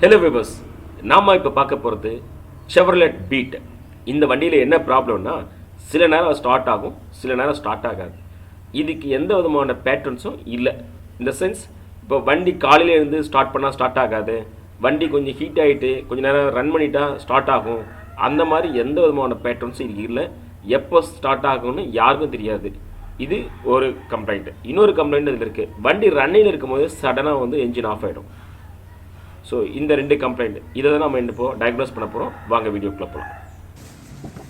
Hello viewers, நாம் இப்போ பார்க்க போகிறது செவர்லெட் பீட். இந்த வண்டியில் என்ன ப்ராப்ளம்னா, சில நேரம் ஸ்டார்ட் ஆகும், சில நேரம் ஸ்டார்ட் ஆகாது. இதுக்கு எந்த விதமான பேட்டர்ன்ஸும் இல்லை. இந்த சென்ஸ், இப்போ வண்டி காலையில் இருந்து ஸ்டார்ட் பண்ணால் ஸ்டார்ட் ஆகாது, வண்டி கொஞ்சம் ஹீட் ஆகிட்டு கொஞ்சம் நேரம் ரன் பண்ணிட்டா ஸ்டார்ட் ஆகும். அந்த மாதிரி எந்த விதமான பேட்டர்ன்ஸும் இது இல்லை. எப்போ ஸ்டார்ட் ஆகும்னு யாருக்கும் தெரியாது. இது ஒரு கம்ப்ளைண்ட். இன்னொரு கம்ப்ளைண்ட் இதில் இருக்குது, வண்டி ரன்னிங்கில் இருக்கும்போது சடனாக வந்து என்ஜின் ஆஃப் ஆகிடும். ஸோ இந்த ரெண்டு கம்ப்ளைண்ட் இதை தான் நம்ம இப்போ டயக்னோஸ் பண்ண போகிறோம். வாங்க வீடியோக்குள்ளே போகலாம்.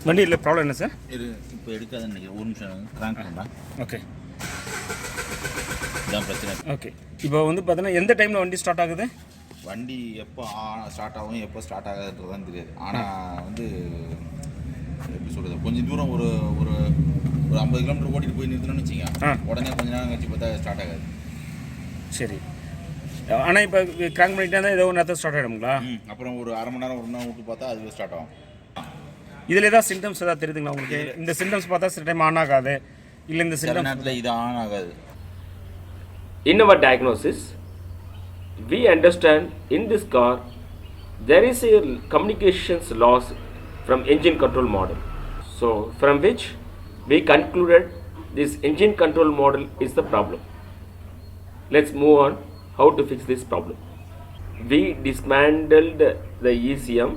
வண்டியில் ப்ராப்ளம் என்ன சார்? இது இப்போ எடுக்காதுன்னு நினைக்கிறேன். ஒரு நிமிஷம் கிராங்க் பண்ணலாம். ஓகே, இதான் பிரச்சனை. ஓகே, இப்போ வந்து பார்த்தீங்கன்னா எந்த டைமில் வண்டி ஸ்டார்ட் ஆகுது? வண்டி எப்போ ஸ்டார்ட் ஆகும் எப்போ ஸ்டார்ட் ஆகாதுன்றதான் தெரியாது. ஆனால் வந்து எப்படி சொல்கிறது, கொஞ்சம் தூரம் ஒரு ஒரு ஒரு 50 கிலோமீட்டர் ஓட்டிட்டு போய் நிறுத்தணும்னு வச்சுங்க, உடனே கொஞ்ச நேரம் கழிச்சு பார்த்தா ஸ்டார்ட் ஆகாது. சரி, ஆனால் இப்போ கிராங்க் பண்ணிட்டே இருந்தால் ஏதோ ஒரு நேரத்தில் ஸ்டார்ட் ஆகிடுங்களா? அப்புறம் ஒரு அரை மணி நேரம் ஒரு மணி நேரம் விட்டு பார்த்தா அதுவே ஸ்டார்ட் ஆகும். இதில் ஏதாவது சிம்டம்ஸ் ஏதாவது தெரியுதுங்களா உங்களுக்கு? இந்த சிம்டம்ஸ் பார்த்தா சில டைம் ஆன் ஆகாது, இல்லை இந்த சில சிம்டம்ஸ் நேரத்தில் இது ஆன் ஆகாது. In our diagnosis, we understand in this car there is a communications loss from engine control model. So from which we concluded this engine control model is the problem. Let's move on how to fix this problem. We dismantled the ECM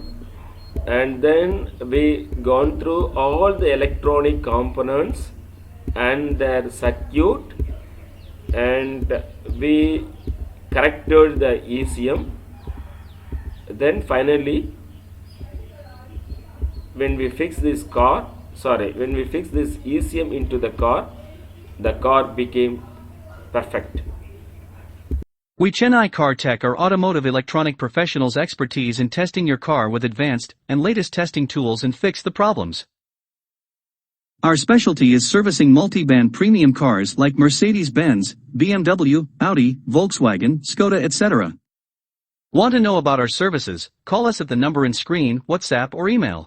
and then we gone through all the electronic components and their circuit, and we corrected the ECM. Then finally when we fix this ECM into the car became perfect. We CHENNAI CAR-TECH are automotive electronic professionals expertise in testing your car with advanced and latest testing tools and fix the problems. Our specialty is servicing multiband premium cars like Mercedes-Benz, BMW, Audi, Volkswagen, Skoda, etc. Want to know about our services? Call us at the number in screen, WhatsApp or email.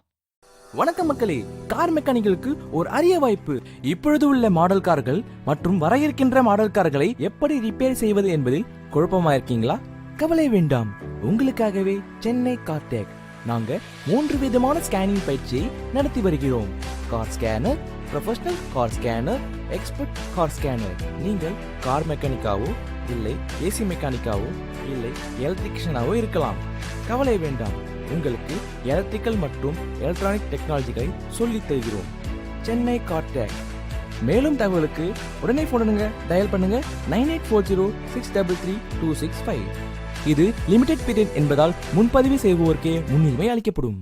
வணக்கம் மக்களே, car மெக்கானிக்களுக்கு ஒரு அரிய வாய்ப்பு. இப்பொழுது உள்ள model கார்கள் மற்றும் வர இருக்கின்ற மாடல் கார்களை எப்படி ரிப்பேர் செய்வது என்பதில் குழப்பமா இருக்கீங்களா? கவலை வேண்டாம், உங்களுக்காகவே சென்னை கார்டெக் நாங்க 3 விதமான ஸ்கேனிங் பயிற்சியை நடத்தி வருகிறோம். Car scanner, professional car scanner, expert car scanner. நீங்கள் கார் மெக்கானிக்காவோ இல்லை ஏசி மெக்கானிக்காவோ இல்லை எலக்ட்ரிஷியனாவோ இருக்கலாம். கவலை வேண்டாம், உங்களுக்கு எலக்ட்ரிக்கல் மற்றும் எலக்ட்ரானிக் டெக்னாலஜிகளை சொல்லித் தருகிறோம். சென்னை கார்டெக். மேலும் தகவலுக்கு உடனே போனுங்க, டயல் பண்ணுங்க 9840633265. இது லிமிடெட் பீரியட் என்பதால் முன்பதிவு செய்வோருக்கே முன்னுரிமை அளிக்கப்படும்.